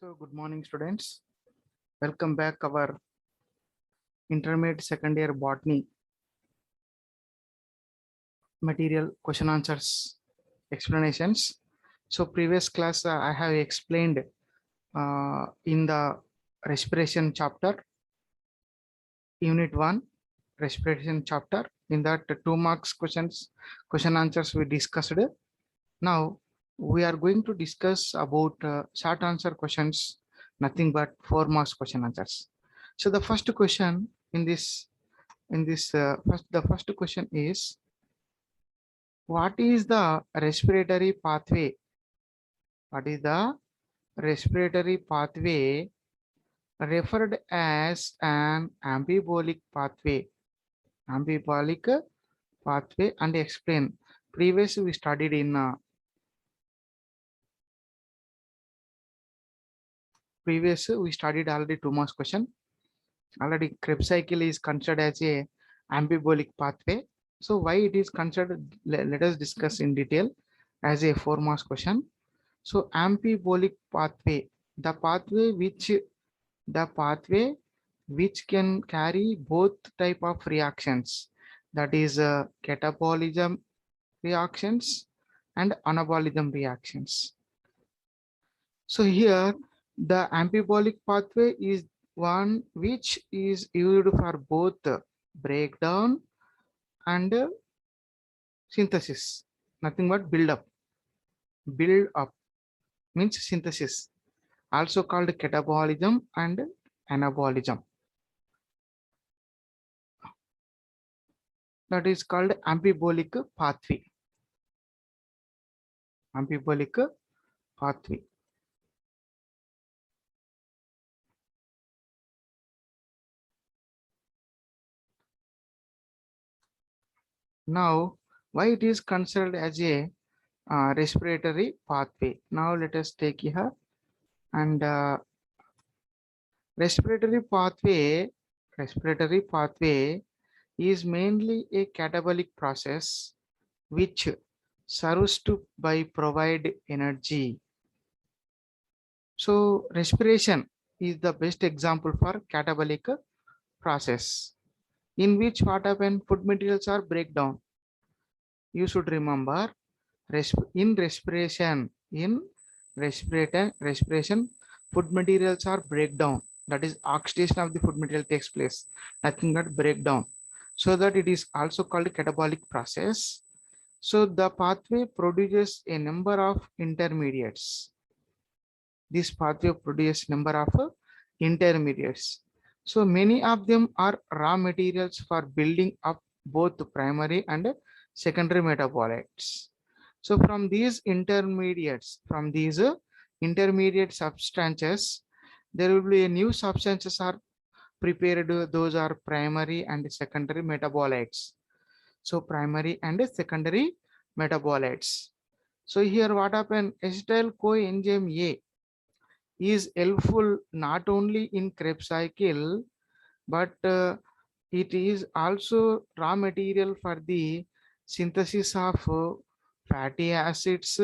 So good morning students. Welcome back our intermediate second year botany material question answers explanations. So previous class I have explained in the respiration chapter unit 1 respiration chapter. In that 2 marks question answers we discussed. Now we are going to discuss about short answer questions, nothing but 4 marks question answers. So the first question in this the first question is, what is the respiratory pathway? What is the respiratory pathway referred as an ambibolic pathway? Ambibolic pathway, and explain. Previously we studied in already 2 marks question. Already Krebs cycle is considered as a ambibolic pathway. So why it is considered, let us discuss in detail as a 4 marks question. So ambibolic pathway, the pathway which can carry both type of reactions, that is catabolism reactions and anabolism reactions. So here the ambibolic pathway is one which is used for both breakdown and synthesis, nothing but build up means synthesis, also called catabolism and anabolism. That is called ambibolic pathway. Ambibolic pathway. Now, why it is considered as a respiratory pathway? Now let us take here, and respiratory pathway is mainly a catabolic process which serves to provide energy. So respiration is the best example for catabolic process, in which what happen, food materials are break down. You should remember, in respiration, food materials are break down. That is oxidation of the food material takes place, nothing but breakdown. So that it is also called catabolic process. So the pathway produces a number of intermediates. This pathway produces number of intermediates. So many of them are raw materials for building up both primary and secondary metabolites. So from these intermediate substances, there will be a new substances are prepared. Those are primary and secondary metabolites. So primary and secondary metabolites. So here what happened? Acetyl coenzyme A is helpful not only in Krebs cycle, but it is also raw material for the synthesis of fatty acids,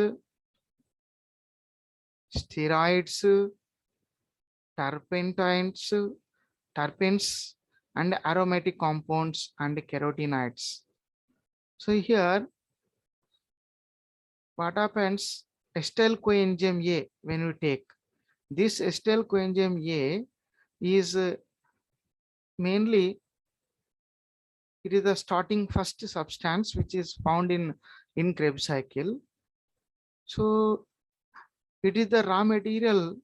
steroids, terpenes, and aromatic compounds and carotenoids. So here, what happens? Acetyl coenzyme A, when we take this acetyl coenzyme A, is mainly, it is the starting first substance which is found in Krebs cycle. So it is the raw material,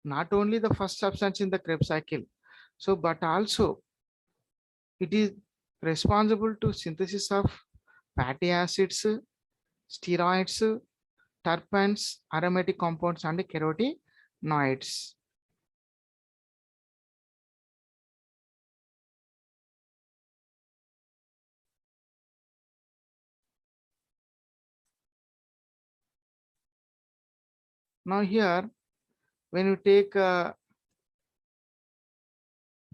not only the first substance in the Krebs cycle, so but also it is responsible to synthesis of fatty acids, steroids, terpenes, aromatic compounds, and carotenoids. Now here, when you take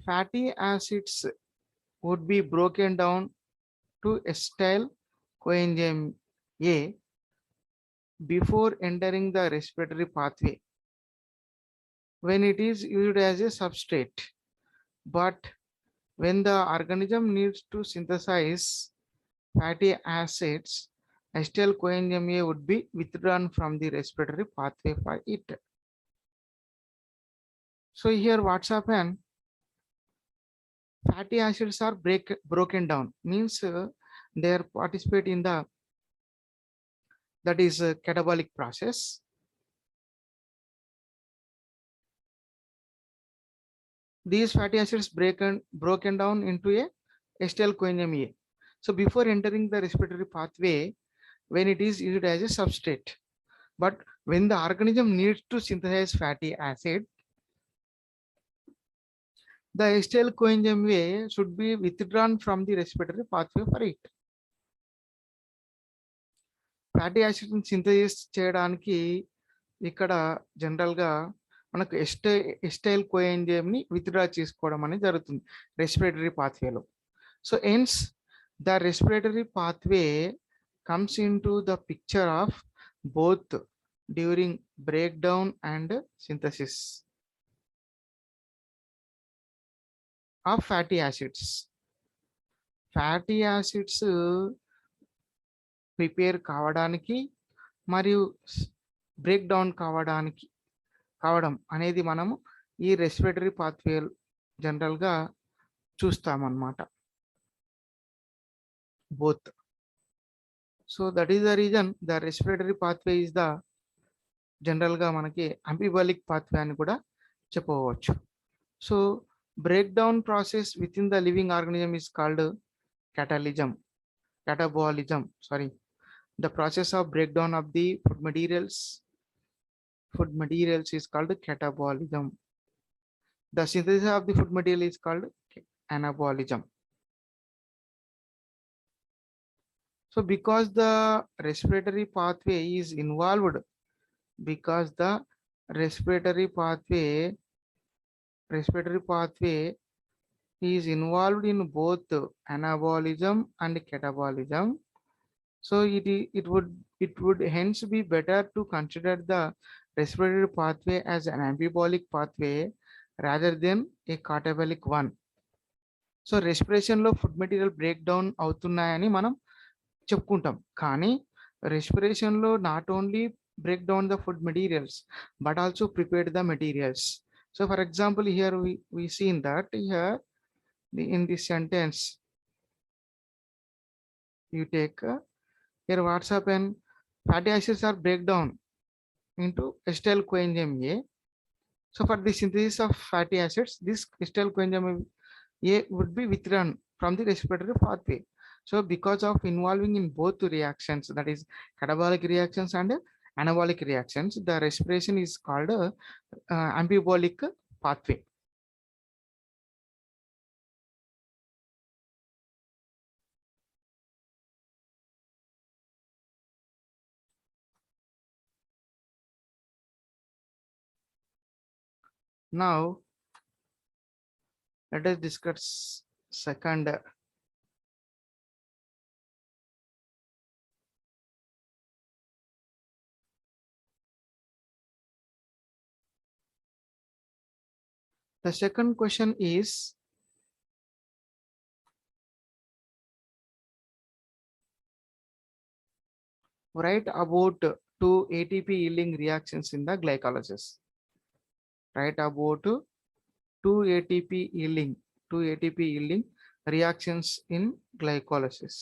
fatty acids would be broken down to acetyl coenzyme A before entering the respiratory pathway. when it is used as a substrate, but when the organism needs to synthesize fatty acids, acetyl coenzyme A would be withdrawn from the respiratory pathway for it. So here what's happened? Fatty acids are broken down, means they participate in the that is a catabolic process. These fatty acids broken down into a acetyl coenzyme A. So before entering the respiratory pathway, when it is used as a substrate, but when the organism needs to synthesize fatty acid, the acetyl coenzyme A should be withdrawn from the respiratory pathway for it. Fatty acid synthesis చేయడానికి ఇక్కడ general గా మనకు ఎస్టైల్ coenzyme ని withdraw చేసుకోవడం అనేది జరుగుతుంది respiratory పాత్వేలో. So hence the respiratory pathway comes into the picture of both during break down and synthesis of fatty acids. Fatty acids prepare కావడానికి మరియు బ్రేక్ డౌన్ కావడం అనేది మనము ఈ రెస్పిరేటరీ పాత్వే జనరల్ గా చూస్తామన్నమాట, both. So that is the reason the respiratory pathway is the general గా మనకి అంబిబాలిక్ పాత్వే అని కూడా చెప్పవచ్చు. So break down process within the living organism is called catabolism. The process of breakdown of the food materials is called catabolism. The synthesis of the food material is called anabolism. So because the respiratory pathway is involved, respiratory pathway is involved in both anabolism and catabolism. So it would hence be better to consider the respiratory pathway as an ambibolic pathway rather than a catabolic one. So respiration లో food material break down అవుతున్నాయని మనం చెప్పుకుంటాం, కానీ respiration లో not only break down the food materials but also prepared the materials. So for example here we seen that here in this sentence you take here what's happened, fatty acids are break down into acetyl coenzyme A. So for the synthesis of fatty acids, this acetyl coenzyme A would be withdrawn from the respiratory pathway. So because of involving in both reactions, that is catabolic reactions and anabolic reactions, the respiration is called ambibolic pathway. Now let us discuss second the second question is write about two ATP yielding reactions in the glycolysis. Write about two ATP yielding reactions in glycolysis.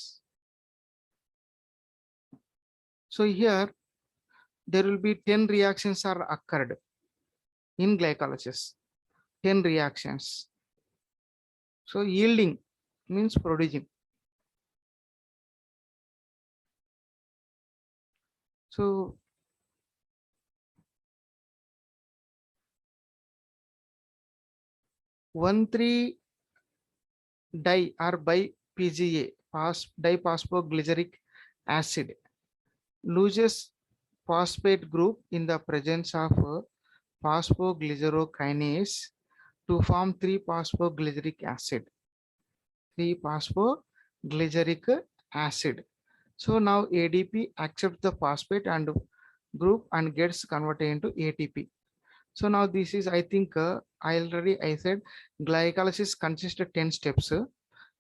So here there will be 10 reactions are occurred in glycolysis, 10 reactions. So yielding means producing. So 1,3-di or bi-PGA diphosphoglyceric acid loses phosphate group in the presence of phosphoglycerokinase to form 3-phosphoglyceric acid. So now ADP accepts the phosphate and group and gets converted into ATP. So now this is, I think, I said glycolysis consists of 10 steps,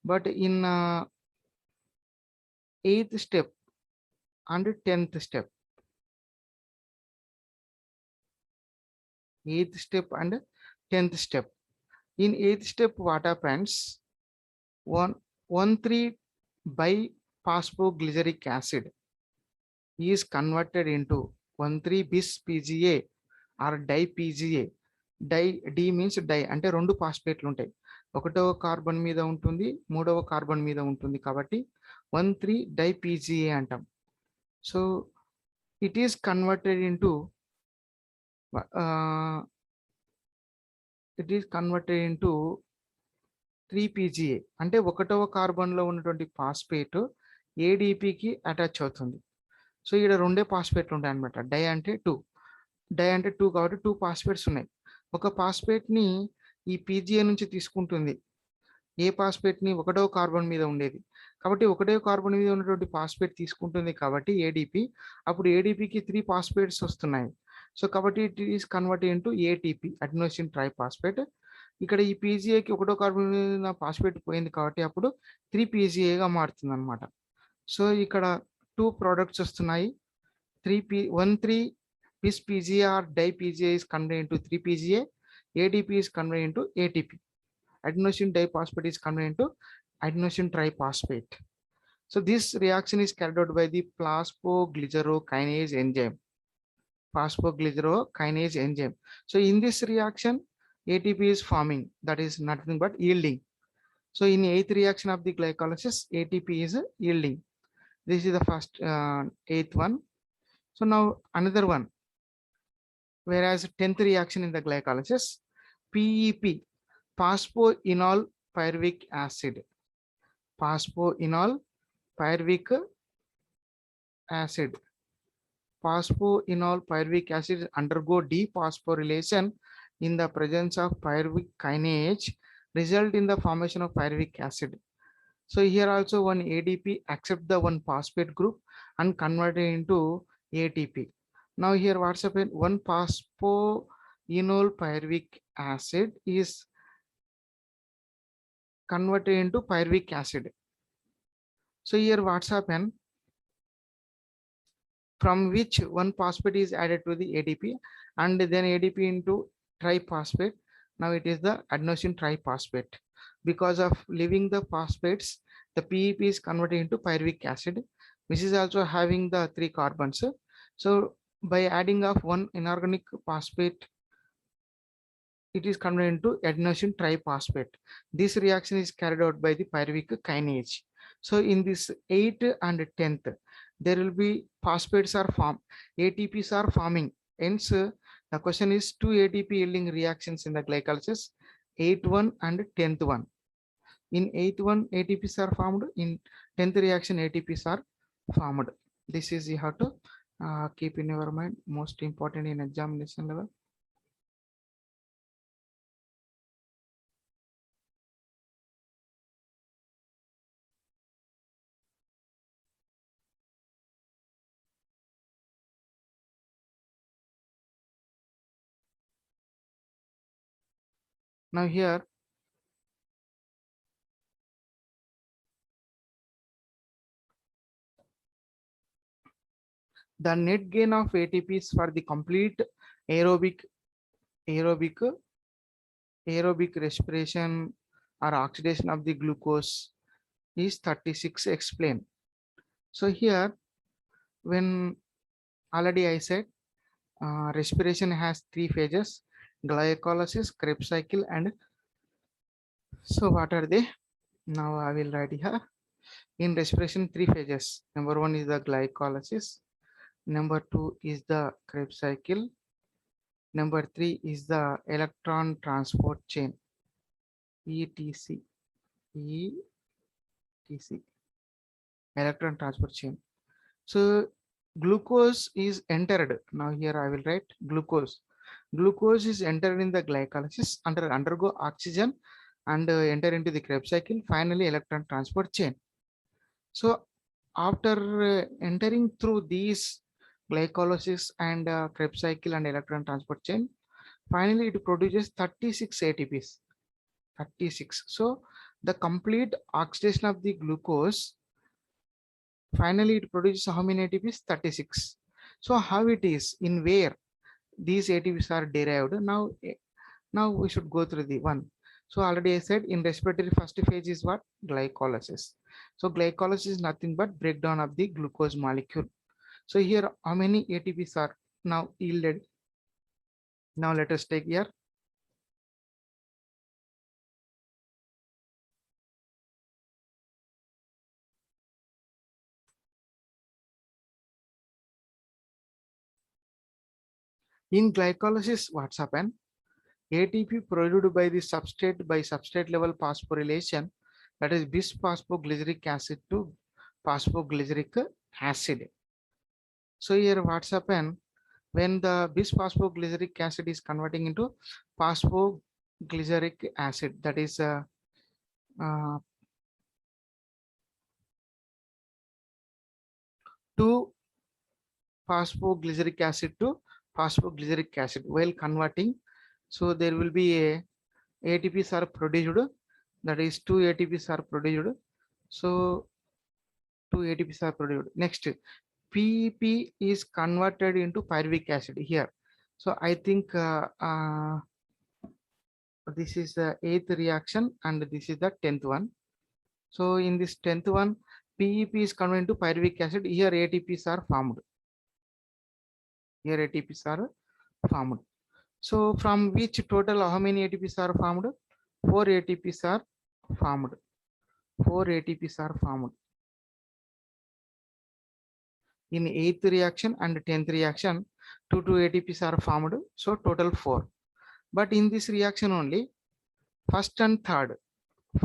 but in 8th step and 10th step, 8th step and 10th step. In 8th step, what happens? 1,3 biphosphoglyceric acid is converted into 1,3 bis PGA or di-PGA. D means di అంటే 2 ఫాస్ఫేట్లు ఉంటాయి. ఒకటవ carbon మీద ఉంటుంది, మూడవ carbon మీద ఉంటుంది, కాబట్టి 1,3 di-PGA అంటాం. So it is converted into 3PGA. అంటే ఒకటవ కార్బన్ లో ఉన్నటువంటి ఫాస్ఫేట్ ఏడిపికి అటాచ్ అవుతుంది. సో ఇక్కడ 2 ఫాస్ఫేట్లు ఉంటాయి అనమాట. డై అంటే 2 కాబట్టి 2 ఫాస్ఫేట్స్ ఉన్నాయి. ఒక ఫాస్ఫేట్ ని ఈ పీజీఏ నుంచి తీసుకుంటుంది. ఏ ఫాస్ఫేట్ ని? ఒకటవ కార్బన్ మీద ఉండేది, కాబట్టి ఒకటవ కార్బన్ మీద ఉన్నటువంటి ఫాస్ఫేట్ తీసుకుంటుంది కాబట్టి ఏడిపి. అప్పుడు ఏడిపికి 3 ఫాస్ఫేట్స్ వస్తున్నాయి. సో కాబట్టి it is convert into ATP, adenosine triphosphate. ఇక్కడ ఈ పీజీఏకి ఒకటో కార్బన్ మీద ఫాస్ఫేట్ పోయింది కాబట్టి అప్పుడు 3PGAగా మారుతుంది అనమాట. సో ఇక్కడ 2 ప్రోడక్ట్స్ వస్తున్నాయి. 1,3 bis PGA or di-PGA is converted into 3PGA. ADP is converted into ATP. Adenosine diphosphate is converted into adenosine triphosphate. So this reaction is carried out by the phosphoglycerokinase enzyme. Phosphoglycerokinase enzyme. So in this reaction, ATP is forming, that is nothing but yielding. So in 8th reaction of the glycolysis, ATP is yielding. This is the first 8th one. So now another one. Whereas 10th reaction in the glycolysis, PEP, phosphoenol pyruvic acid. Phosphoenol pyruvic acid. Phosphoenol pyruvic acid undergo dephosphorylation in the presence of pyruvic kinase, result in the formation of pyruvic acid. So here also one ADP accept the one phosphate group and convert it into ATP. Now here what's happened? One phosphoenol pyruvic acid is converted into pyruvic acid. So here what's happened? From which one phosphate is added to the ADP and then ADP into triphosphate. Now it is the adenosine triphosphate. Because of leaving the phosphates, the PEP is converted into pyruvic acid, which is also having the 3 carbons. So by adding of one inorganic phosphate, it is converted into adenosine triphosphate. This reaction is carried out by the pyruvic kinase. So in this 8th and 10th, there will be phosphates are formed, ATPs are forming. Hence, the question is 2 ATP yielding reactions in the glycolysis, 8th one and 10th one. In 8th one, ATPs are formed. In 10th reaction, ATPs are formed. This is you have to keep in your mind, most important in examination level. Now here, the net gain of ATPs for the complete aerobic respiration or oxidation of the glucose is 36. Explain. So here, when already I said respiration has 3 phases: glycolysis, Krebs cycle, and so what are they? Now I will write here. In respiration, 3 phases. Number 1 is the glycolysis. Number 2 is the Krebs cycle. Number 3 is the electron transport chain, ETC. Electron transport chain. So glucose is entered. Now here I will write glucose. Glucose is entered in the glycolysis, undergo oxygen and enter into the Krebs cycle, finally electron transport chain. So after entering through these glycolysis and Krebs cycle and electron transport chain, Finally, it produces 36 ATPs. 36. So the complete oxidation of the glucose, finally it produces how many ATPs? 36. So how it is, in where these ATPs are derived? Now we should go through the one. So already I said in respiratory first phase is what? Glycolysis. So glycolysis is nothing but breakdown of the glucose molecule. So here how many ATPs are now yielded? Now let us take here. In glycolysis, what's happened? ATP produced by the substrate by substrate level phosphorylation, that is bis-phosphoglyceric acid to phosphoglyceric acid. So here what's happened, when the bis-phosphoglyceric acid is converting into phosphoglyceric acid, that is uh, 2-phosphoglyceric acid to phosphoglyceric acid while converting. So there will be a ATPs are produced, that is 2 ATPs are produced. So 2 ATPs are produced. Next, PEP is converted into pyruvic acid here. So I think this is the 8th reaction and this is the 10th one. So in this 10th one, PEP is converted into pyruvic acid. Here ATPs are formed. Here ATPs are formed. So from which total how many ATPs are formed? 4 ATPs are formed. 4 ATPs are formed. In 8th reaction and 10th reaction, 2 ATPs are formed. So total 4. But in this reaction only, first and third, two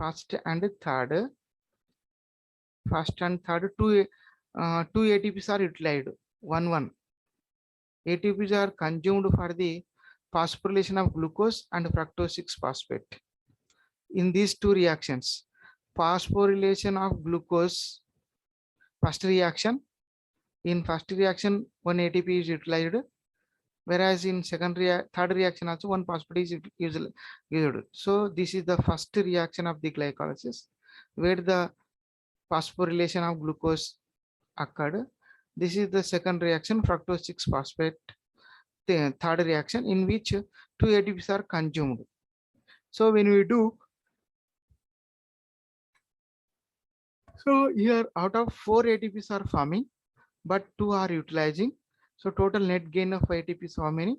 ATPs are utilized. 1 ATPs are consumed for the phosphorylation of glucose and fructose 6-phosphate. In these two reactions, phosphorylation of glucose, first reaction, in first reaction 1 ATP is utilized, whereas in third reaction also 1 phosphate is used. So this is the first reaction of the glycolysis where the phosphorylation of glucose occurred. This is the second reaction, fructose 6-phosphate. The third reaction in which 2 ATPs are consumed. So when we do, so here out of 4 ATPs are forming, but 2 are utilizing. So total net gain of ATPs how many?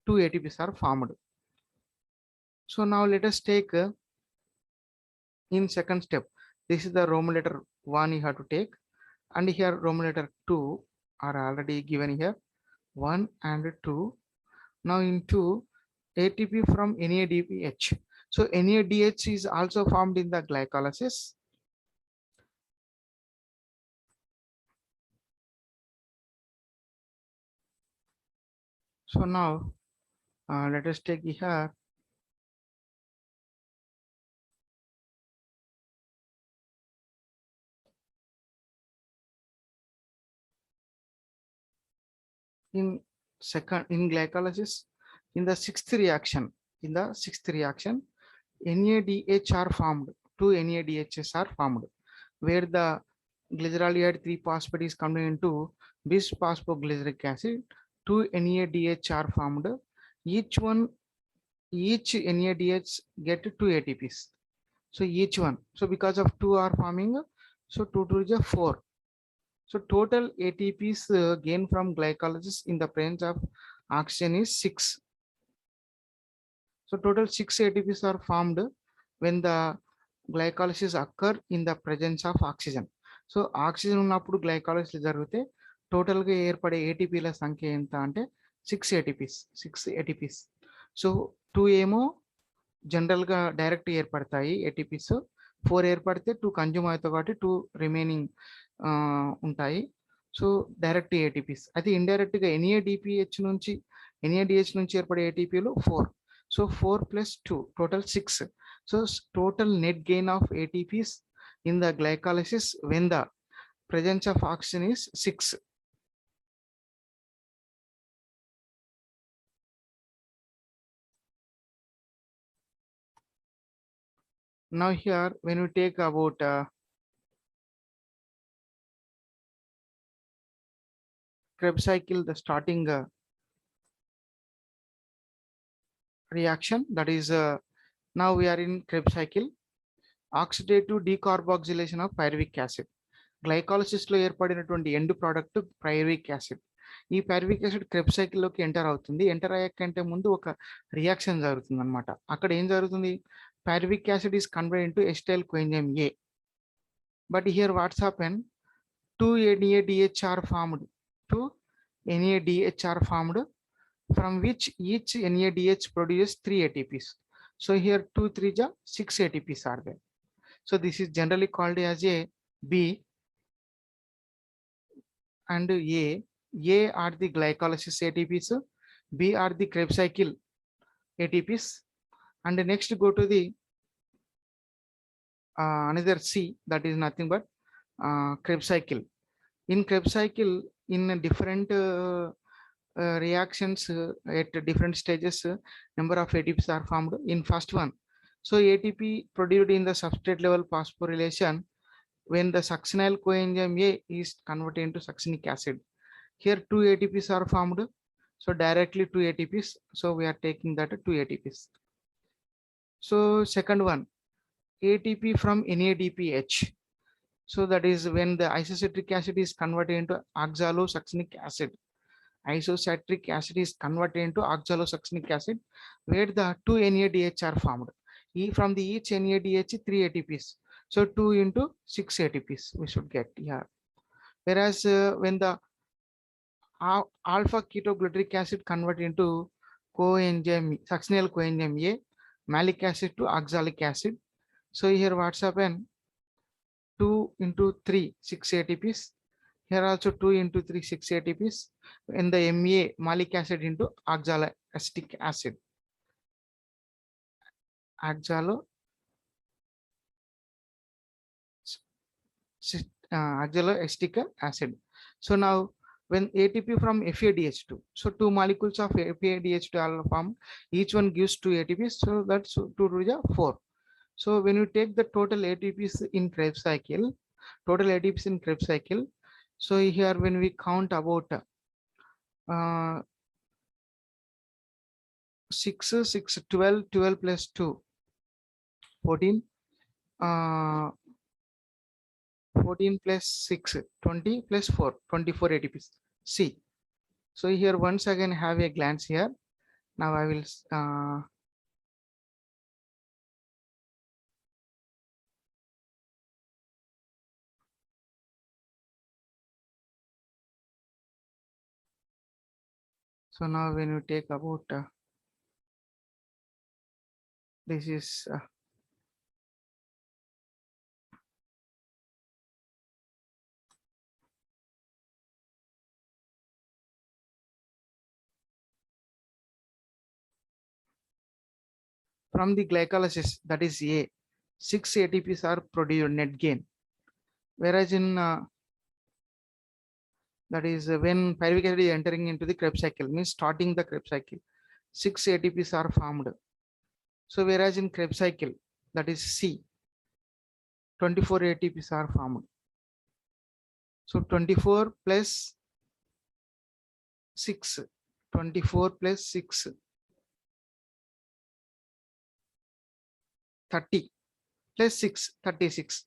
2 ATPs are formed. So now let us take in second step. This is the Roman letter 1 you have to take, and here Roman letter 2 are already given here, 1 and 2. Now in 2, ATP from NADPH. So NADH is also formed in the glycolysis. So now let us take here. In glycolysis, in the sixth reaction, NADH are formed. 2 NADHs are formed, where the glyceraldehyde 3-phosphate is coming into bis-phosphoglyceric acid. 2 NADH are formed. Each NADH get 2 ATPs. So each one. So because of 2 are forming, so 2 to is 4. So total ATPs gained from glycolysis in the presence of oxygen is 6. So total 6 ATPs are formed when the glycolysis occur in the presence of oxygen. So oxygen ఉన్నప్పుడు glycolysis జరిగితే total గా ఏర్పడే ATPల సంఖ్య ఎంత అంటే 6 ATPs. So 2 ఏమో general గా direct ఏర్పడతాయి ATPs, 4 ఏర్పడితే 2 కన్జ్యూమ్ అవుతాయి కాబట్టి 2 రిమైనింగ్ ఉంటాయి. So direct ATPs. అయితే ఇండైరెక్ట్ గా NADH నుంచి ఏర్పడే ATPలు 4. So 4 plus 2, total 6. So total net gain of ATPs in the glycolysis when the presence of oxygen is 6. Now here, when we take about Krebs cycle, the starting reaction, that is now we are in Krebs cycle, oxidative decarboxylation of pyruvic acid. Glycolysis లో ఏర్పడినటువంటి end product pyruvic acid. ఈ pyruvic acid Krebs cycle లోకి enter అవుతుంది. Enter అయ్యాకంటే ముందు ఒక reaction జరుగుతుంది అనమాట. అక్కడ ఏం జరుగుతుంది? Pyruvic acid is converted into ఎస్టైల్ coenzyme A. But here watts happen, 2 NADH are formed, 2 NADH are formed, from which each NADH produces 3 ATPs. So here 2 3 ja 6 ATPs are there. So this is generally called as a B and A. A are the glycolysis ATPs, B are the Krebs cycle ATPs, and next go to the another C, that is nothing but Krebs cycle. In Krebs cycle, in different reactions at different stages, number of ATPs are formed in first one. So ATP produced in the substrate level phosphorylation when the succinyl coenzyme A is converted into succinic acid. Here 2 ATPs are formed. So directly 2 ATPs. So we are taking that 2 ATPs. So second one, ATP from NADPH. So that is when the isocitric acid is converted into oxalosuccinic acid. Isocitric acid is converted into oxalosuccinic acid, where the 2 NADH are formed. From the each NADH 3 ATPs. So 2 into 6 ATPs we should get here. Whereas when the alpha ketogluteric acid converted into coenzyme, succinyl coenzyme A, malic acid to oxalic acid. So here what's happened? 2 into 3 6 ATPs. Here also 2 into 3 6 ATPs. In the MA, malic acid into oxaloacetic acid. Oxaloacetic acid. So now when ATP from FADH2, so 2 molecules of FADH2 are formed, each one gives 2 ATPs, so that's 2 to the 4. So when you take the total ATPs in Krebs cycle, so here when we count about 6 6 12 12 plus 2 14 14 plus 6 20 plus 4 24 ATPs. See, so here once again have a glance here. Now I will so now when you take about this is from the glycolysis, that is A, 6 ATPs are produced net gain. Whereas in that is when pyruvic acid is entering into the Krebs cycle, means starting the Krebs cycle, 6 ATPs are formed. So whereas in Krebs cycle, that is C, 24 ATPs are formed. So 24 plus 6, 24 plus 6, 30 plus 6, 36.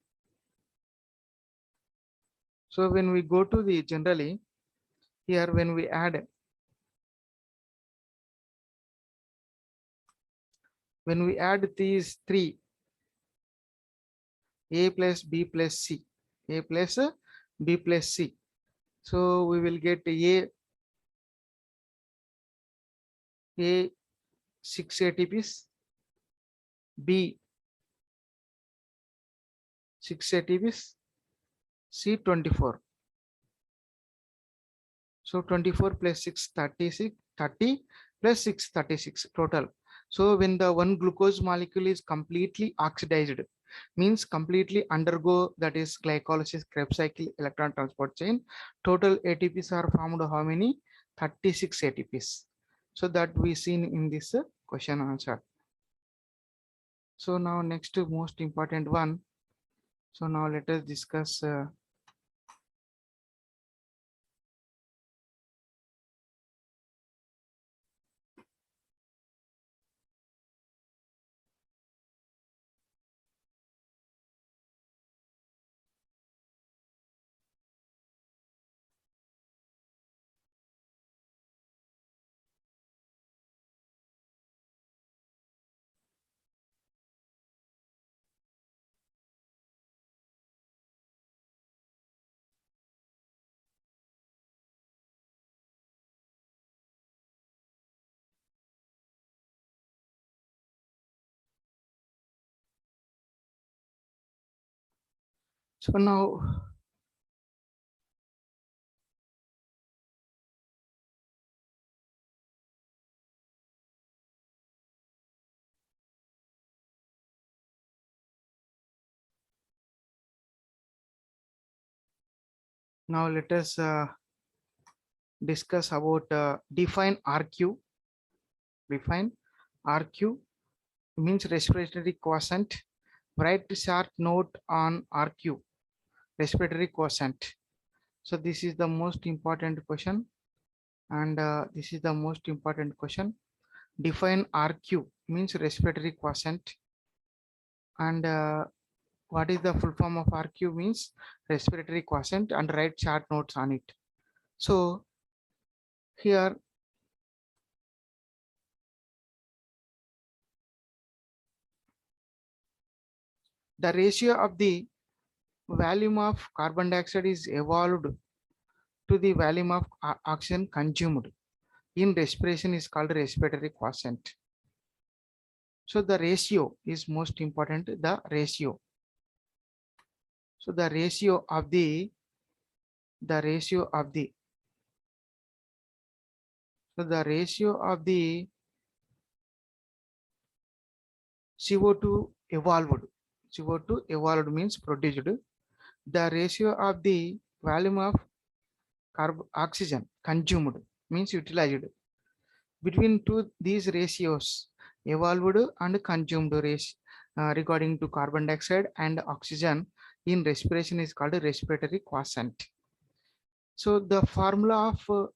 So when we go to the generally here, when we add these 3, A plus B plus C, A plus B plus C, so we will get A 6 ATPs, B 6 ATPs, C 24. So 24 plus 6 36, 30 plus 6 36 total. So when the one glucose molecule is completely oxidized, means completely undergo, that is glycolysis, Krebs cycle, electron transport chain, total ATPs are formed how many? 36 ATPs. So that we seen in this question answer. So now next to most important one. So now let us discuss so now let us discuss about define RQ. Define RQ means respiratory quotient. Write short note on RQ, respiratory quotient. So this is the most important question, and this is the most important question. Define RQ means respiratory quotient, and what is the full form of RQ means respiratory quotient, and write short notes on it. So here the ratio of the volume of carbon dioxide is evolved to the volume of oxygen consumed in respiration is called respiratory quotient. So the ratio is most important, the ratio. So the ratio of the ratio of the so the ratio of the CO2 evolved. CO2 evolved means produced. The ratio of the volume of oxygen consumed means utilized. Between these ratios, evolved and consumed ratio regarding to carbon dioxide and oxygen in respiration is called respiratory quotient. So the formula of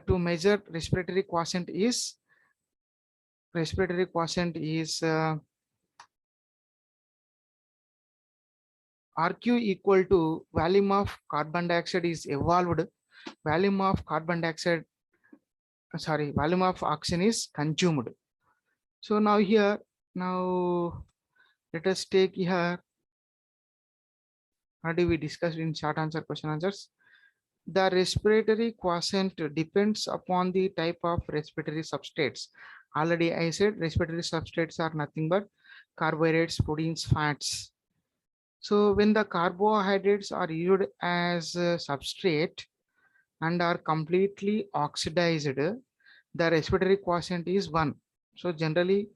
to measure respiratory quotient is RQ equal to volume of carbon dioxide is evolved, volume of carbon dioxide, volume of oxygen is consumed. So now here, now let us take here, how do we discuss in short answer question answers? The respiratory quotient depends upon the type of respiratory substrates. Already I said respiratory substrates are nothing but carbohydrates, proteins, fats. So when the carbohydrates are used as a substrate and are completely oxidized, the respiratory quotient is 1. So generally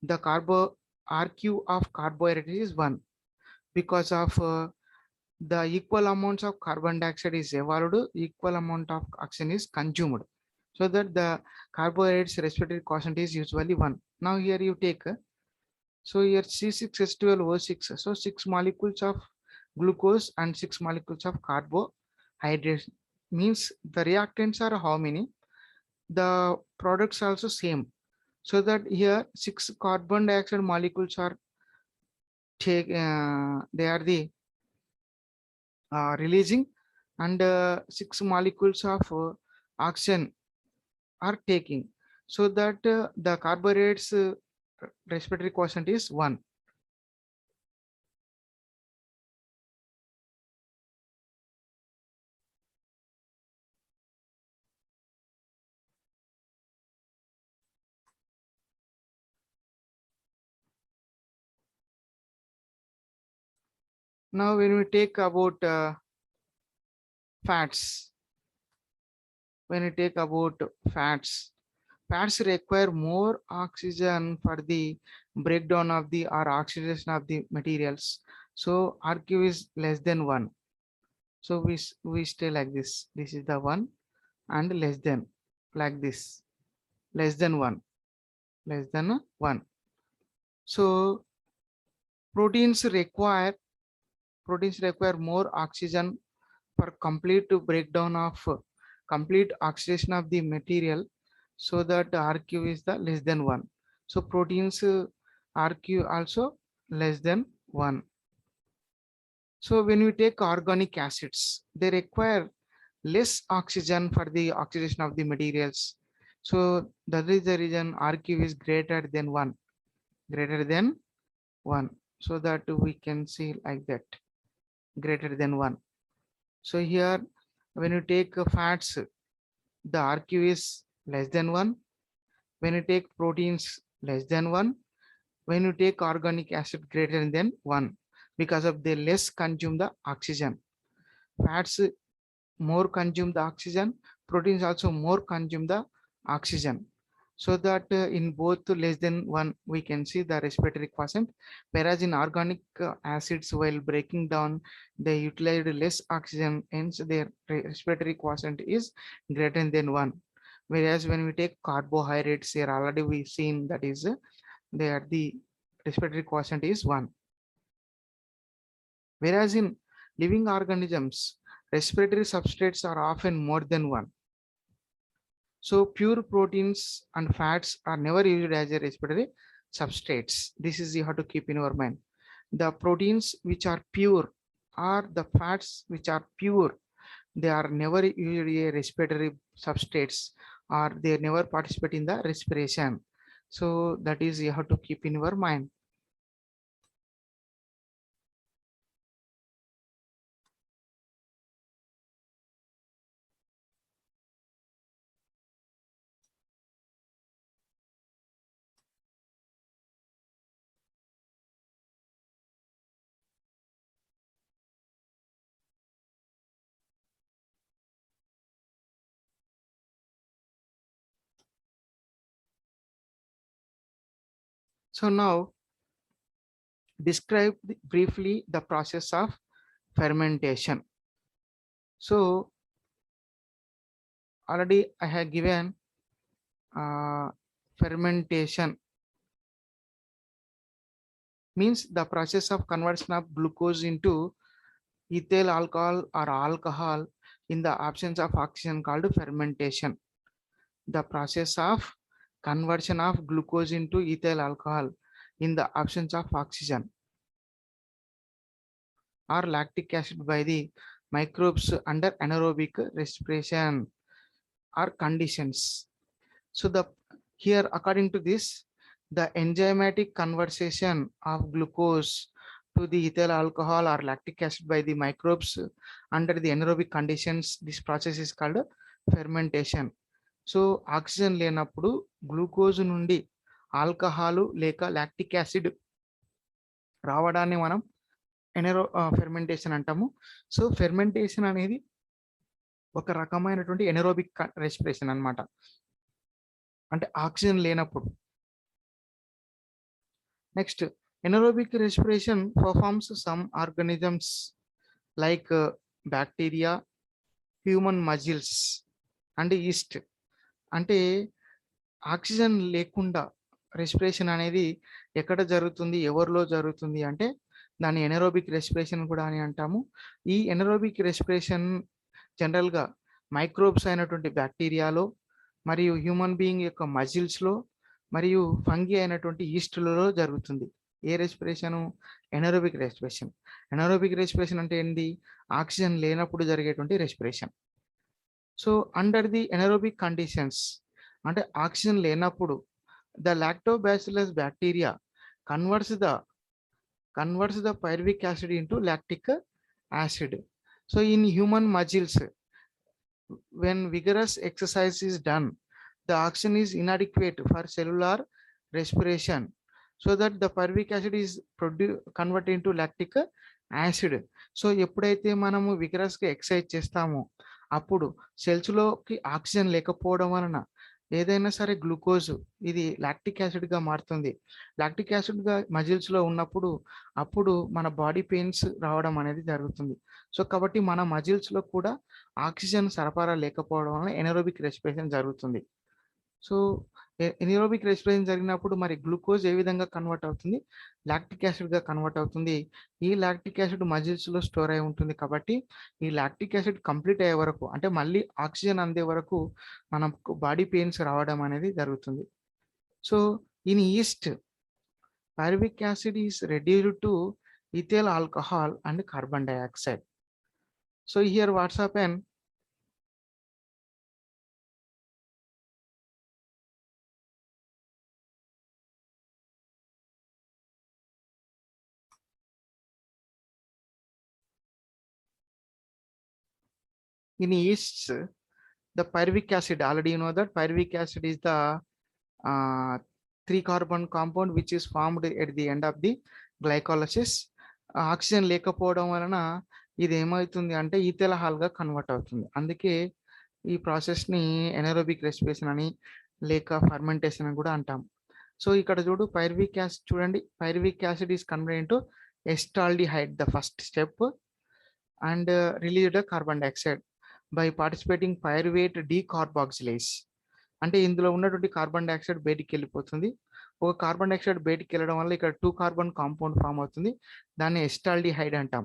the RQ of carbohydrate is 1 because of the equal amounts of carbon dioxide is evolved, equal amount of oxygen is consumed. So that the carbohydrates respiratory quotient is usually 1. Now here you take, so here C6H12O6, so 6 molecules of glucose and 6 molecules of carbohydrates, means the reactants are how many? The products also same. So that here 6 carbon dioxide molecules are they are the releasing, and 6 molecules of oxygen are taking, so that the carbohydrates respiratory quotient is 1. Now when we take about fats, fats require more oxygen for the breakdown of the or oxidation of the materials. So RQ is less than 1. So we stay like this. This is the 1 and less than, like this, less than 1. So Proteins require more oxygen for complete breakdown of complete oxidation of the material, so that RQ is the less than 1. So proteins RQ also less than 1. So when we take organic acids, they require less oxygen for the oxidation of the materials. So that is the reason RQ is greater than 1, greater than 1. So that we can see like that, greater than 1. So here, when you take fats, the RQ is less than 1. When you take proteins, less than 1. When you take organic acid, greater than 1, because of they less consume the oxygen. Fats more consume the oxygen, proteins also more consume the oxygen. So that in both less than 1, we can see the respiratory quotient, whereas in organic acids, while breaking down, they utilize less oxygen, hence their respiratory quotient is greater than 1. Whereas when we take carbohydrates, here already we've seen that is the respiratory quotient is 1. Whereas in living organisms, respiratory substrates are often more than 1. So pure proteins and fats are never used as a respiratory substrates. This is you have to keep in your mind. The proteins which are pure or the fats which are pure, they are never usually a respiratory substrates, or they never participate in the respiration. So that is you have to keep in your mind. So now describe briefly the process of fermentation. So already I have given fermentation means the process of conversion of glucose into ethyl alcohol or alcohol in the absence of oxygen, called fermentation. The process of conversion of glucose into ethyl alcohol in the absence of oxygen or lactic acid by the microbes under anaerobic respiration or conditions. So here according to this, the enzymatic conversion of glucose to the ethyl alcohol or lactic acid by the microbes under the anaerobic conditions, this process is called fermentation. So oxygen లేనప్పుడు glucose నుండి alcohol లేక lactic acid రావడాన్ని మనం fermentation అంటాము. So fermentation అనేది ఒక రకమైనటువంటి anaerobic respiration అన్నమాట, అంటే ఆక్సిజన్ లేనప్పుడు. Next, anaerobic respiration performs some organisms like bacteria, human muscles and east. అంటే ఆక్సిజన్ లేకుండా రెస్పిరేషన్ అనేది ఎక్కడ జరుగుతుంది, ఎవరిలో జరుగుతుంది అంటే దాన్ని ఎనరోబిక్ రెస్పిరేషన్ కూడా అని అంటాము. ఈ ఎనరోబిక్ రెస్పిరేషన్ జనరల్గా మైక్రోబ్స్ అయినటువంటి బ్యాక్టీరియాలో, మరియు హ్యూమన్ బీయింగ్ యొక్క మజిల్స్లో, మరియు ఫంగి అయినటువంటి ఈస్టులలో జరుగుతుంది. ఏ respiration? Anaerobic respiration. Anaerobic respiration అంటే ఏంటి? ఆక్సిజన్ లేనప్పుడు జరిగేటువంటి respiration. So under the anaerobic conditions, అంటే ఆక్సిజన్ లేనప్పుడు, the lactobacillus bacteria converts the pyruvic acid into lactic acid. So in human muscles, when vigorous exercise is done, the oxygen is inadequate for cellular respiration, so that the pyruvic acid is converted into lactic acid. So ఎప్పుడైతే మనము vigorous గా exercise చేస్తామో అప్పుడు cells లోకి oxygen లేకపోవడం వలన ఏదైనా సరే గ్లూకోజ్ ఇది లాక్టిక్ యాసిడ్ గా మారుతుంది. లాక్టిక్ యాసిడ్ గా మజిల్స్ లో ఉన్నప్పుడు అప్పుడు మన బాడీ పెయిన్స్ రావడం అనేది జరుగుతుంది. సో కాబట్టి మన మజిల్స్ లో కూడా ఆక్సిజన్ సరఫరా లేకపోవడం వలన ఎనరోబిక్ రెస్పిరేషన్ జరుగుతుంది. సో ఎనిరోబిక్ రెస్పిరేషన్ జరిగినప్పుడు మరి గ్లూకోజ్ ఏ విధంగా కన్వర్ట్ అవుతుంది, లాక్టిక్ యాసిడ్ గా కన్వర్ట్ అవుతుంది. ఈ లాక్టిక్ యాసిడ్ మజిల్స్ లో స్టోర్ అయి ఉంటుంది కాబట్టి ఈ లాక్టిక్ యాసిడ్ కంప్లీట్ అయ్యే వరకు, అంటే మళ్ళీ ఆక్సిజన్ అందే వరకు మనకు బాడీ పెయిన్స్ రావడం అనేది జరుగుతుంది. So in east pyruvic acid is reduced to ethyl alcohol and carbon dioxide. So here what's happened, in yeasts the pyruvic acid, already you know that pyruvic acid is the 3-carbon compound which is formed at the end of the glycolysis. Oxygen లేకపోవడం వలన ఇది ఏమవుతుంది అంటే ఈథెల్ గా convert అవుతుంది. అందుకే ఈ ప్రాసెస్ని ఎనరోబిక్ రెస్పిరేషన్ అని లేక ఫర్మెంటేషన్ అని కూడా అంటాం. సో ఇక్కడ చూడు పైరువిక్ యాసిడ్ చూడండి, pyruvic acid is converted into acetaldehyde the first step and released carbon dioxide by participating pyruvate decarboxylase. అంటే ఇందులో ఉన్నటువంటి కార్బన్ డైఆక్సైడ్ బయటికి వెళ్ళిపోతుంది. ఒక కార్బన్ డైఆక్సైడ్ బయటికి వెళ్ళడం వల్ల ఇక్కడ 2-carbon కాంపౌండ్ ఫామ్ అవుతుంది, దాన్ని ఎస్టాల్డిహైడ్ అంటాం.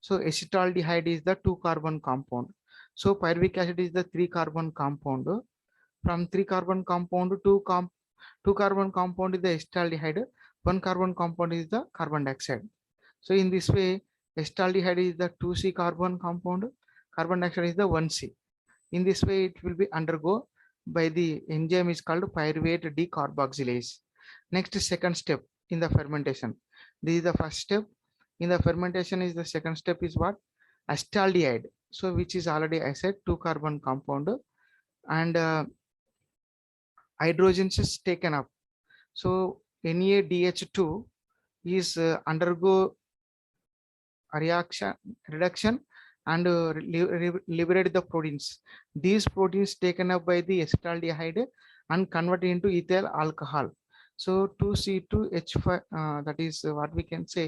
So acetaldehyde is the 2-carbon compound. So pyruvic acid is the 3-carbon compound. From 3-carbon compound 2-carbon compound is the acetaldehyde, 1-carbon compound is the carbon dioxide. So in this way acetaldehyde is the 2C carbon compound, carbon dioxide is the 1C. In this way it will be undergo by the enzyme is called pyruvate decarboxylase. Next, second step in the fermentation. This is the first step. In the fermentation is the second step is what? Acetaldehyde. So which is already I said 2-carbon compound and hydrogens is taken up. So NaDH2 is undergo reduction and liberate the proteins. These proteins taken up by the acetaldehyde and converted into ethyl alcohol. So 2C2H5 that is what we can say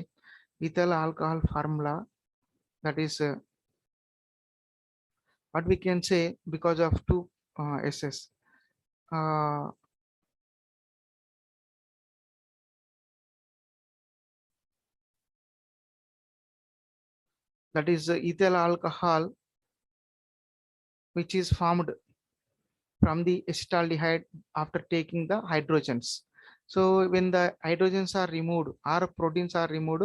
ethyl alcohol formula, that is what we can say because of 2 SS. That is ethyl alcohol which is formed from the acetaldehyde after taking the hydrogens. So when the hydrogens are removed or proteins are removed,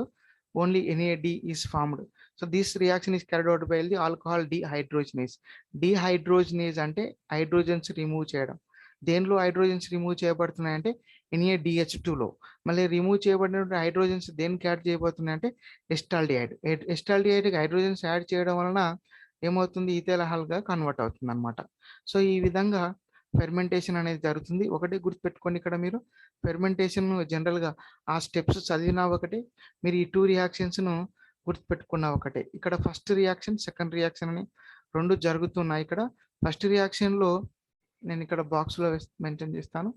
only NAD is formed. So this reaction is carried out by the alcohol dehydrogenase. Dehydrogenase అంటే hydrogens remove చేయడం. దేనిలో hydrogens remove చేయబడుతున్నాయంటే NaDH2లో. మళ్ళీ remove చేయబడిన hydrogens దేనికి add చేయబోతున్నాయి అంటే ఎస్టాల్డిహైడ్. ఎస్టాల్డిహైడ్కి hydrogens add చేయడం వలన ఏమవుతుంది, ఈథైల్ గా కన్వర్ట్ అవుతుంది అనమాట. సో ఈ విధంగా ఫెర్మెంటేషన్ అనేది జరుగుతుంది. ఒకటే గుర్తుపెట్టుకోండి, ఇక్కడ మీరు ఫెర్మెంటేషన్ జనరల్గా ఆ స్టెప్స్ చదివినా ఒకటే, మీరు ఈ 2 రియాక్షన్స్ను గుర్తుపెట్టుకున్న ఒకటే. ఇక్కడ ఫస్ట్ రియాక్షన్ సెకండ్ రియాక్షన్ అని 2 జరుగుతున్నాయి. ఇక్కడ ఫస్ట్ రియాక్షన్లో నేను ఇక్కడ బాక్స్లో మెన్షన్ చేస్తాను,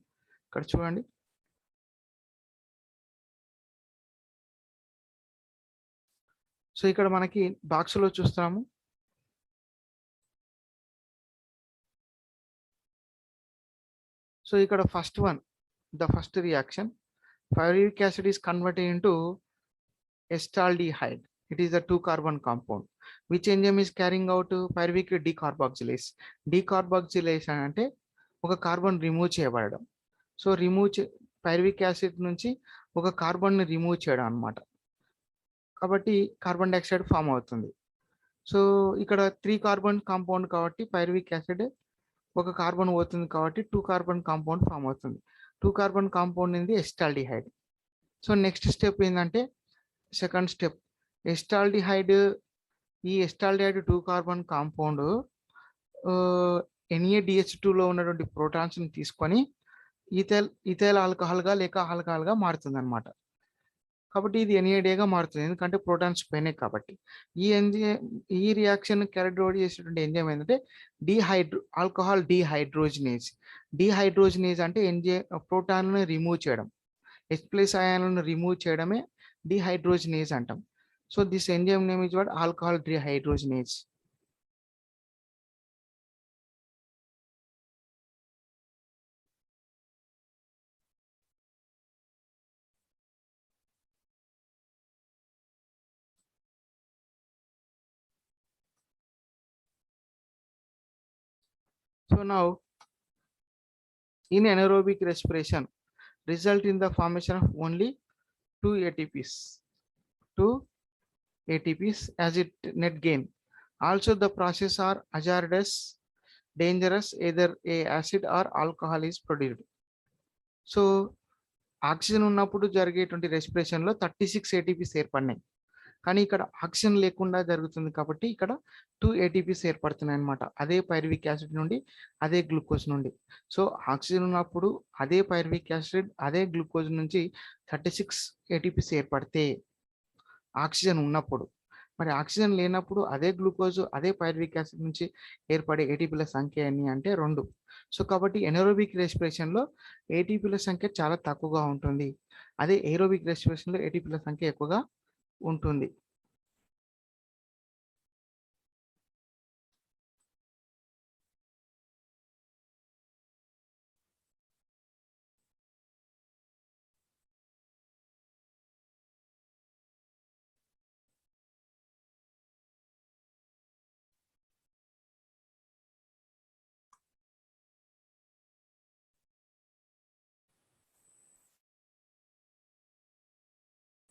ఇక్కడ చూడండి. సో ఇక్కడ మనకి బాక్స్లో చూస్తాము. సో ఇక్కడ first one, the first reaction, pyruvic acid is converted into acetaldehyde. It is a 2-carbon compound. Which enzyme is carrying out pyruvic decarboxylase? Decarboxylation అంటే ఒక కార్బన్ రిమూవ్ చేయబడడం. సో పైరువిక్ యాసిడ్ నుంచి ఒక కార్బన్ ని remove చేయడం అనమాట. కాబట్టి carbon dioxide form అవుతుంది. సో ఇక్కడ 3-carbon కాంపౌండ్ కాబట్టి పైరువిక్ యాసిడ్ ఒక కార్బన్ పోతుంది కాబట్టి 2-carbon కాంపౌండ్ ఫామ్ అవుతుంది. 2-carbon కాంపౌండ్ ఇది ఎస్టాల్డిహైడ్. సో నెక్స్ట్ స్టెప్ ఏంటంటే సెకండ్ స్టెప్, ఎస్టాల్డిహైడ్. ఈ ఎస్టాల్డిహైడ్ 2-carbon కాంపౌండ్ NaDH2లో ఉన్నటువంటి ప్రోటాన్స్ ని తీసుకొని ఈథైల్ ఆల్కహాల్గా లేక ఆల్కహాల్గా మారుతుంది అనమాట. కాబట్టి ఇది NADగా మారుతుంది, ఎందుకంటే ప్రోటాన్స్ పోయినాయి కాబట్టి. ఈ రియాక్షన్ క్యారెక్ట్ అవుట్ చేసేటువంటి ఎంజైమ్ ఏంటంటే ఆల్కహాల్ డీహైడ్రోజినేజ్. డీహైడ్రోజినేజ్ అంటే ప్రోటాన్లను రిమూవ్ చేయడం, H+ అయాన్లను రిమూవ్ చేయడమే డీహైడ్రోజినేజ్ అంటాం. So this enzyme name is what? Alcohol dehydrogenase. So now in anaerobic respiration result in the formation of only two ATPs, two ATPs as it net gain. Also the process are hazardous, dangerous, either a acid or alcohol is produced. So oxygen ఉన్నప్పుడు జరిగేటువంటి రెస్పిరేషన్లో 36 ATPs ఏర్పడినాయి. కానీ ఇక్కడ oxygen లేకుండా జరుగుతుంది కాబట్టి ఇక్కడ 2 ATPs ఏర్పడుతున్నాయి అనమాట. అదే పైరువిక్ యాసిడ్ నుండి, అదే గ్లూకోజ్ నుండి. సో ఆక్సిజన్ ఉన్నప్పుడు అదే పైరువిక్ యాసిడ్, అదే గ్లూకోజ్ నుంచి 36 ఏటీపీస్ ఏర్పడితే ఆక్సిజన్ ఉన్నప్పుడు, మరి ఆక్సిజన్ లేనప్పుడు అదే గ్లూకోజ్, అదే పైరువిక్ యాసిడ్ నుంచి ఏర్పడే ఏటీపీల సంఖ్య ఎన్ని అంటే 2. సో కాబట్టి ఎనరోబిక్ రెస్పిరేషన్లో ఏటీపీల సంఖ్య చాలా తక్కువగా ఉంటుంది. అదే ఏరోబిక్ రెస్పిరేషన్లో ఏటీపీల సంఖ్య ఎక్కువగా ఉంటుంది.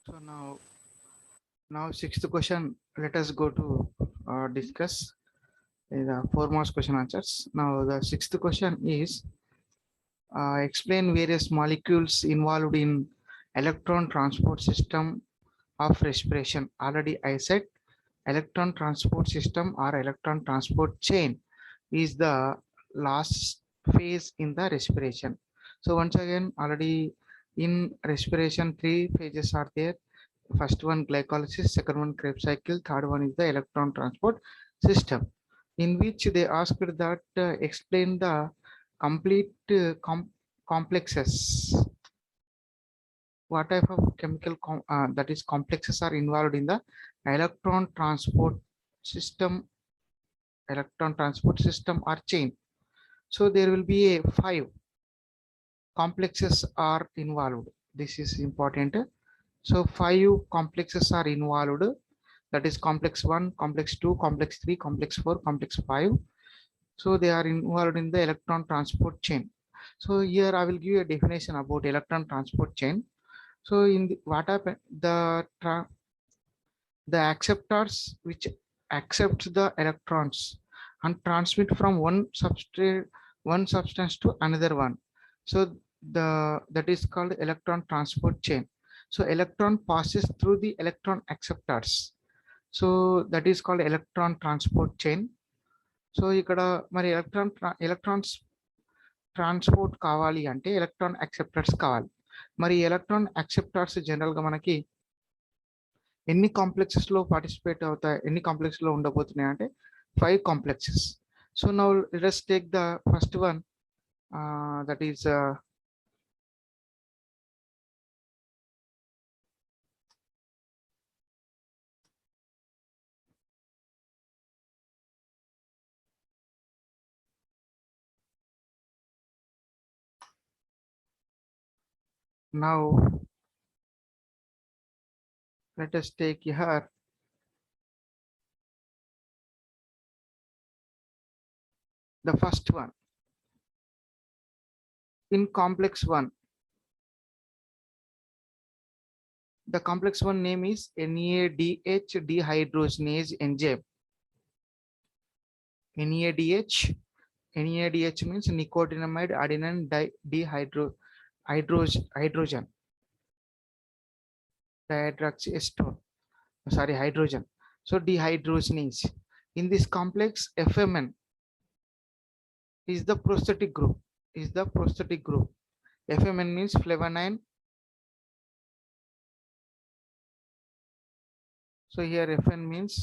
So now sixth question, let us go to discuss the 4 marks question answers. Now the sixth question is explain various molecules involved in electron transport system of respiration. Already I said electron transport system or electron transport chain is the last phase in the respiration. So once again, already in respiration 3 phases are there. First one glycolysis, second one Krebs cycle, third one is the electron transport system, in which they asked that explain the complete complexes. What type of chemical that is complexes are involved in the electron transport system or chain? So there will be a 5 complexes are involved. This is important. So 5 complexes are involved. That is complex 1, complex 2, complex 3, complex 4, complex 5. So they are involved in the electron transport chain. So here I will give you a definition about electron transport chain. So in the, what happened, the acceptors which accept the electrons and transmit from one substance to another one. So that is called electron transport chain. So electron passes through the electron acceptors. So that is called electron transport chain. So ఇక్కడ మరి electrons transport కావాలి అంటే electron acceptors కావాలి. మరి electron acceptors జనరల్గా మనకి ఎన్ని complexes లో పార్టిసిపేట్ అవుతాయి, ఎన్ని కాంప్లెక్స్ లో ఉండబోతున్నాయి అంటే 5 complexes. So now let's take the first one, that is now let us take here the first one. In complex 1, the complex 1 name is NADH dehydrogenase enzyme. NADH means nicotinamide adenine dihydrogen dihydroxyacetone, sorry, hydrogen. So dehydrogenase. In this complex, FMN is the prosthetic group. FMN means flavonine. So here FN means,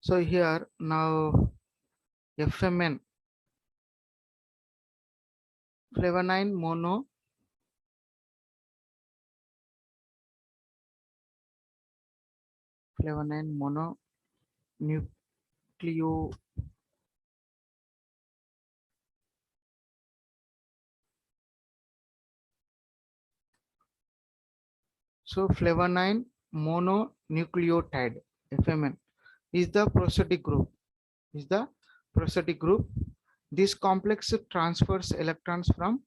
so here now FMN, flavonine mononucleo so flavonine mononucleotide, FMN. is the prosthetic group. Is the prosthetic group. This complex transfers electrons from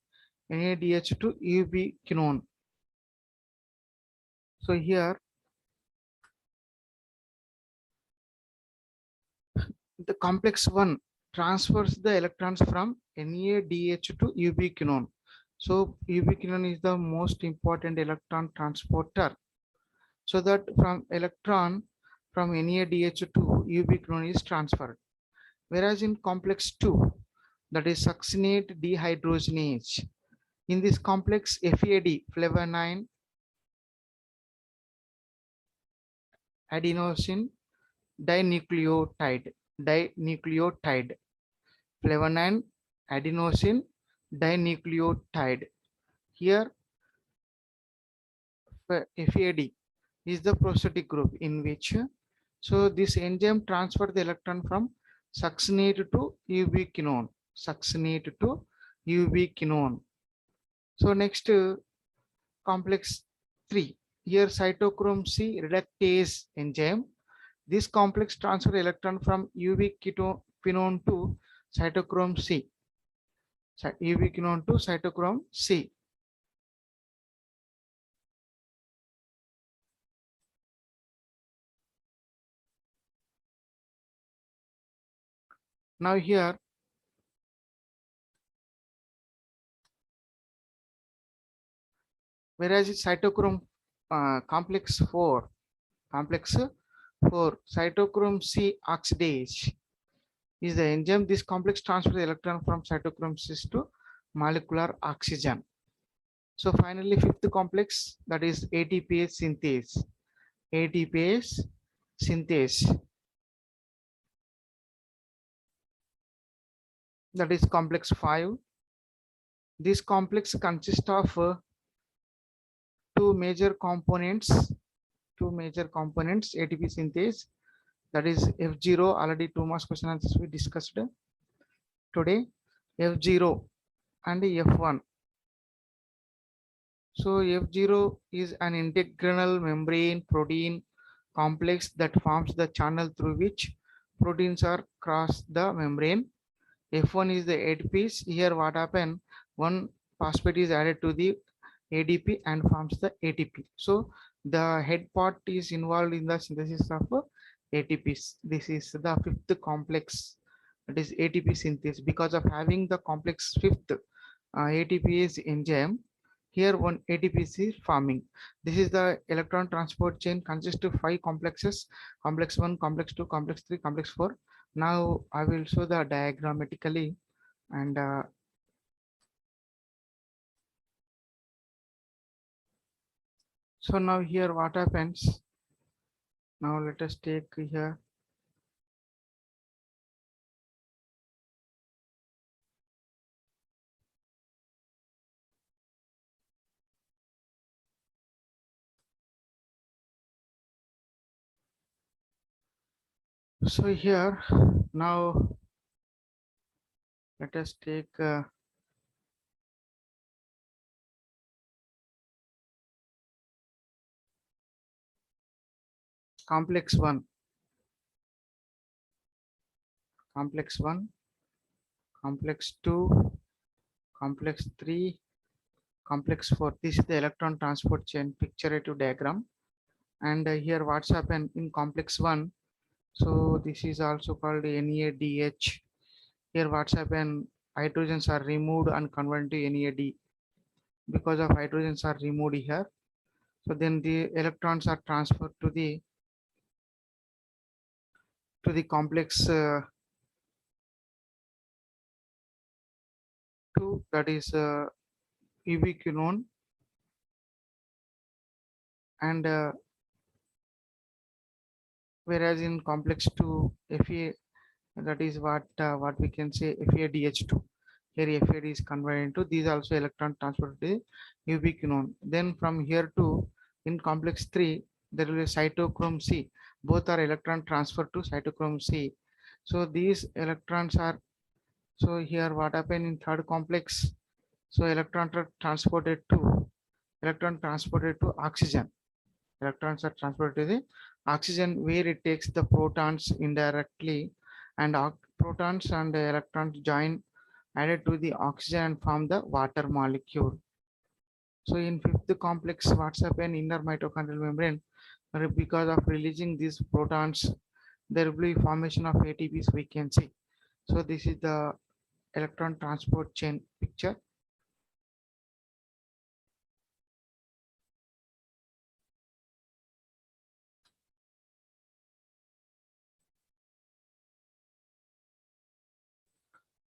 NADH to ubiquinone. So here the complex 1 transfers the electrons from NADH to ubiquinone. So ubiquinone is the most important electron transporter. So that from electron from NADH to ubiquinone is transferred. Whereas in complex 2, that is succinate dehydrogenase, in this complex FAD, flavonine, adenosine dinucleotide, flavonine, adenosine dinucleotide. Here FAD is the prosthetic group in which, so this enzyme transfer the electron from succinate to ubiquinone, So next complex 3, here cytochrome C reductase enzyme. This complex transfer electron from ubiquinone to cytochrome C, ubiquinone to cytochrome C. Now here whereas cytochrome complex 4 cytochrome C oxidase is the enzyme. This complex transfers the electron from cytochrome C to molecular oxygen. So finally fifth complex, that is ATPase synthase, that is complex 5. This complex consists of two major components ATP synthase, that is F0. Already 2 marks question answers we discussed today, F0 and F1. So F0 is an integral membrane protein complex that forms the channel through which proteins are cross the membrane. F1 is the ATPase. Here what happened, one phosphate is added to the ADP and forms the ATP. So the head part is involved in the synthesis of ATPs. This is the fifth complex, that is ATP synthase. Because of having the complex fifth ATPase enzyme, here one ATPase is forming. This is the electron transport chain, consists of 5 complexes: complex 1, complex 2, complex 3, complex 4. Now I will show the diagrammatically, and so now here what happens. Now let us take here so here now let us take complex 1, complex 2, complex 3, complex 4. This is the electron transport chain picturative diagram. And here what's happened in complex 1, so this is also called NADH. Here what's happened, hydrogens are removed and converted to NAD. Because of hydrogens are removed here, so then the electrons are transferred to the complex 2, that is ubiquinone, and whereas in complex 2 Fa, that is what we can say FADH2. Here FAD is converted into, these also electron transferred to ubiquinone. Then from here to in complex 3 there will be cytochrome C. Both are electron transferred to cytochrome C. So these electrons are, so here what happened in third complex, so electrons are transported to oxygen. Electrons are transported to the Oxygen, where it takes the protons indirectly, and protons and electrons join added to the oxygen and form the water molecule. So in fifth complex, what's happened inner mitochondrial membrane, because of releasing these protons, there will be formation of ATPs we can see. So this is the electron transport chain picture.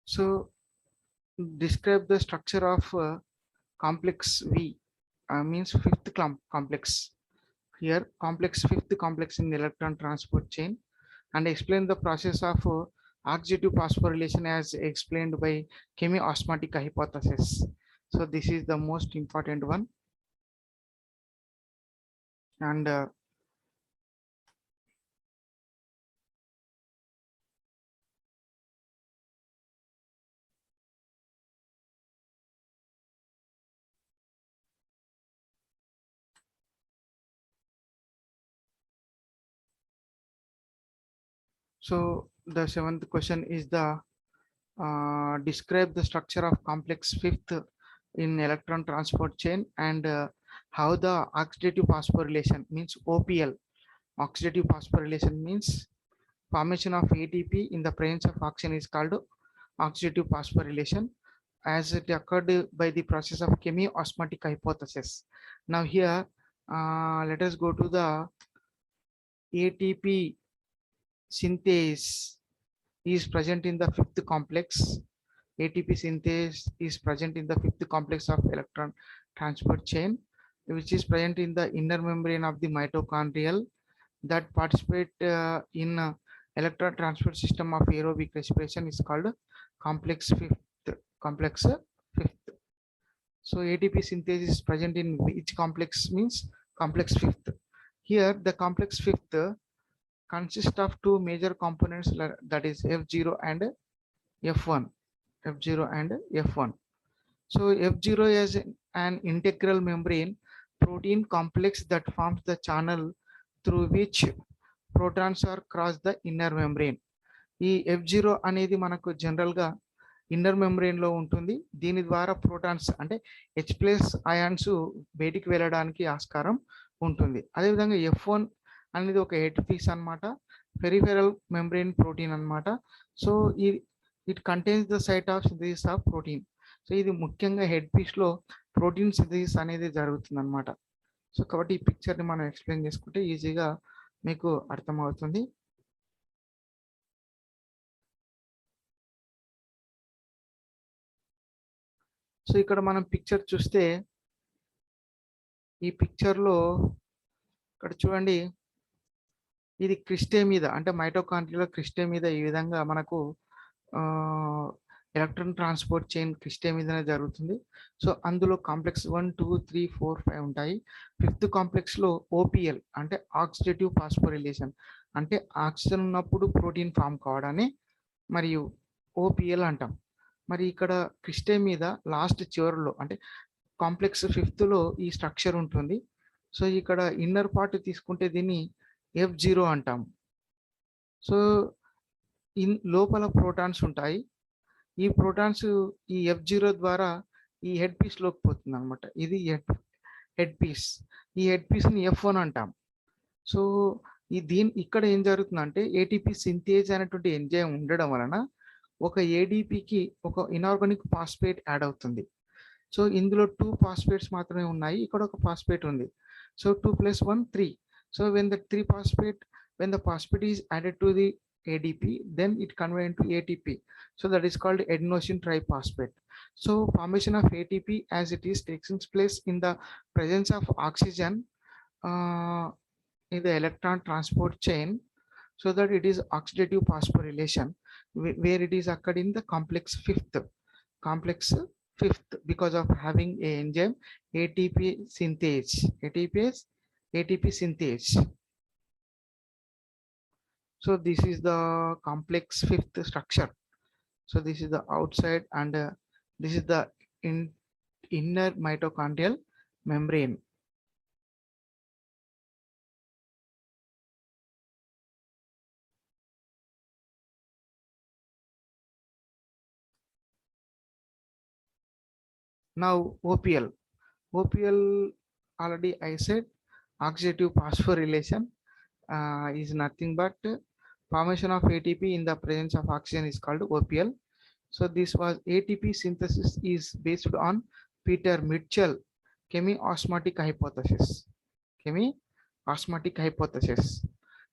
So describe the structure of complex V, means fifth complex. Here complex, fifth complex in the electron transport chain, and explain the process of oxidative phosphorylation as explained by chemiosmotic hypothesis. So this is the most important one. And so the seventh question is the describe the structure of complex fifth in electron transport chain, and how the oxidative phosphorylation means OPL. Oxidative phosphorylation means formation of ATP in the presence of oxygen is called oxidative phosphorylation, as it occurred by the process of chemiosmotic hypothesis. Now here, let us go to the ATP synthase is present in the fifth complex. ATP synthase is present in the fifth complex of electron transport chain, which is present in the inner membrane of the mitochondrial that participate in electron transport system of aerobic respiration is called complex fifth. Complex fifth. So ATP synthase is present in which complex means complex fifth. Here the complex fifth consists of two major components, that is F0 and F1. F0 and F1. So F0 is an integral membrane protein complex that forms the channel through which protons are cross the inner membrane. ఈ F0 అనేది మనకు general గా inner membrane లో ఉంటుంది. దీని ద్వారా protons అంటే H+ ions బయటికి వెళ్ళడానికి ఆస్కారం ఉంటుంది. అదేవిధంగా F1 అనేది ఒక హెడ్ పీస్ అన్నమాట, పెరిఫెరల్ మెంబ్రెయిన్ ప్రోటీన్ అన్నమాట. So it contains the site of synthesis of protein. So ఇది ముఖ్యంగా హెడ్ పీస్ లో ప్రోటీన్ సింథసిస్ అనేది జరుగుతుంది అన్నమాట. సో కాబట్టి ఈ పిక్చర్ ని మనం ఎక్స్ప్లెయిన్ చేసుకుంటే ఈజీగా మీకు అర్థమవుతుంది. సో ఇక్కడ మనం పిక్చర్ చూస్తే, ఈ పిక్చర్ లో ఇక్కడ చూడండి, ఇది క్రిస్టే మీద అంటే మైటోకాండ్రియా క్రిస్టే మీద ఈ విధంగా మనకు ఎలక్ట్రాన్ ట్రాన్స్పోర్ట్ చైన్ క్రిస్టే మీదనే జరుగుతుంది. సో అందులో కాంప్లెక్స్ 1, 2, 3, 4, 5 ఉంటాయి. ఫిఫ్త్ కాంప్లెక్స్ లో ఓపిఎల్ అంటే ఆక్సిడేటివ్ ఫాస్ఫోరిలేషన్, అంటే ఆక్సిజన్ ఉన్నప్పుడు ప్రోటీన్ ఫామ్ కావడాన్ని మరియు ఓపిఎల్ అంటాం. మరి ఇక్కడ క్రిస్టే మీద లాస్ట్ చివరిలో అంటే కాంప్లెక్స్ ఫిఫ్త్ లో ఈ స్ట్రక్చర్ ఉంటుంది. సో ఇక్కడ ఇన్నర్ పార్ట్ తీసుకుంటే దీన్ని F0 అంటాం. సో లోపల ప్రోటాన్స్ ఉంటాయి. ఈ ప్రోటాన్స్ ఈ F0 ద్వారా ఈ హెడ్ పీస్ లోకి పోతుంది అనమాట. ఇది హెడ్ పీస్. ఈ హెడ్ పీస్ ని F1 అంటాం. సో ఇక్కడ ఏం జరుగుతుందంటే ఏటీపీ సింథేజ్ అనేటువంటి ఎంజైమ్ ఉండడం వలన ఒక ఏడిపికి ఒక ఇనార్గానిక్ ఫాస్ఫేట్ యాడ్ అవుతుంది. సో ఇందులో 2 ఫాస్ఫేట్స్ మాత్రమే ఉన్నాయి, ఇక్కడ ఒక ఫాస్ఫేట్ ఉంది. So 2 + 1 3. So when the phosphate is added to the ADP, then it converts into ATP. So that is called adenosine triphosphate. So formation of ATP as it is takes place in the presence of oxygen in the electron transport chain, so that it is oxidative phosphorylation, where it is occurred in the complex fifth. Because of having a enzyme ATP synthase. ATP synthase. So this is the complex fifth structure. So this is the outside, and this is the inner mitochondrial membrane. Now OPL. OPL already I said oxidative phosphorylation is nothing but formation of ATP in the presence of oxygen is called OPL. So this was ATP synthesis is based on Peter Mitchell chemi-osmotic hypothesis. Chemi-osmotic hypothesis.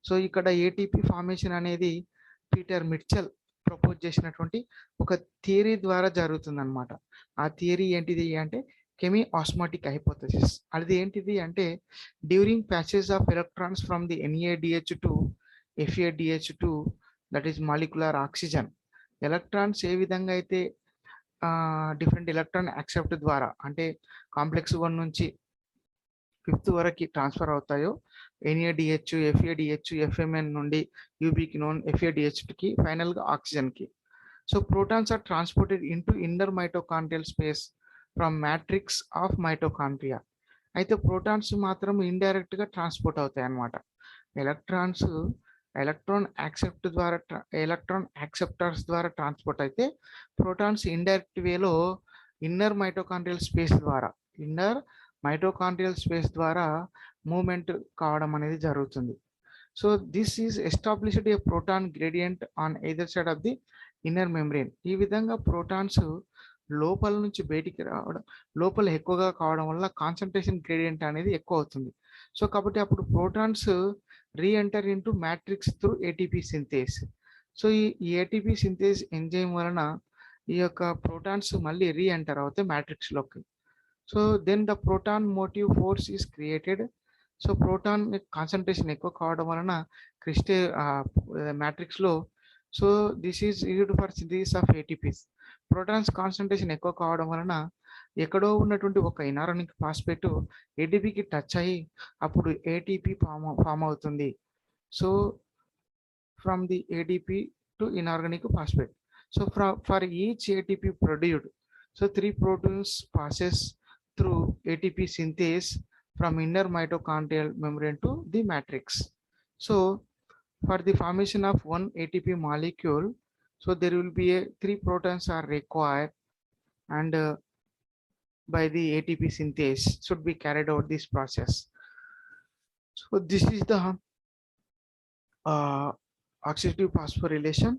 So ఇక్కడ ATP formation అనేది Peter Mitchell propose చేసినటువంటి ఒక theory ద్వారా జరుగుతుంది అనమాట. ఆ theory ఏంటిది అంటే కెమి ఆస్మాటిక్ హైపోథసిస్. అది ఏంటిది అంటే during passage of electrons from the NADH to FADH2 that is molecular oxygen. Electrons ఏ విధంగా అయితే డిఫరెంట్ ఎలక్ట్రాన్ యాక్సెప్ట్ ద్వారా అంటే కాంప్లెక్స్ 1 నుంచి 5th వరకు ట్రాన్స్ఫర్ అవుతాయో NADH, FADH, FMN నుండి UBకి నోన్ FADH కి ఫైనల్గా ఆక్సిజన్కి. So protons are transported into inner mitochondrial space from matrix of mitochondria. అయితే ప్రోటాన్స్ మాత్రం ఇండైరెక్ట్గా ట్రాన్స్పోర్ట్ అవుతాయి అన్నమాట. ఎలక్ట్రాన్స్ ఎలక్ట్రాన్ యాక్సెప్టర్స్ ద్వారా ట్రాన్స్పోర్ట్ అయితే ప్రోటాన్స్ ఇండైరెక్ట్ వేలో ఇన్నర్ మైటోకాండ్రియల్ స్పేస్ ద్వారా మూవ్మెంట్ కావడం అనేది జరుగుతుంది. So this is established a proton gradient on either side of the inner membrane. ఈ విధంగా ప్రోటాన్స్ లోపల నుంచి బయటికి రావడం, లోపల ఎక్కువగా కావడం వల్ల కాన్సన్ట్రేషన్ గ్రేడియంట్ అనేది ఎక్కువ అవుతుంది. సో కాబట్టి అప్పుడు protons re-enter into matrix through ATP synthase. So ఈ ATP సింథేస్ ఎంజైమ్ వలన ఈ యొక్క ప్రోటాన్స్ మళ్ళీ రీఎంటర్ అవుతాయి మ్యాట్రిక్స్లోకి. So then the proton motive force is created. So proton concentration ఎక్కువ కావడం వలన మ్యాట్రిక్స్లో so this is used for synthesis of ATPs. Protons concentration ఎక్కువ కావడం వలన ఎక్కడో ఉన్నటువంటి ఒక ఇనార్గానిక్ ఫాస్ఫేట్ ATPకి టచ్ అయ్యి అప్పుడు ATP ఫామ్ అవుతుంది. So from the ADP to inorganic phosphate. So for each ATP produced, so 3 proteins passes through ATP synthase from inner mitochondrial membrane to the matrix. So for the formation of one ATP molecule, so there will be 3 protons are required, and by the ATP synthase should be carried out this process. So this is the oxidative phosphorylation.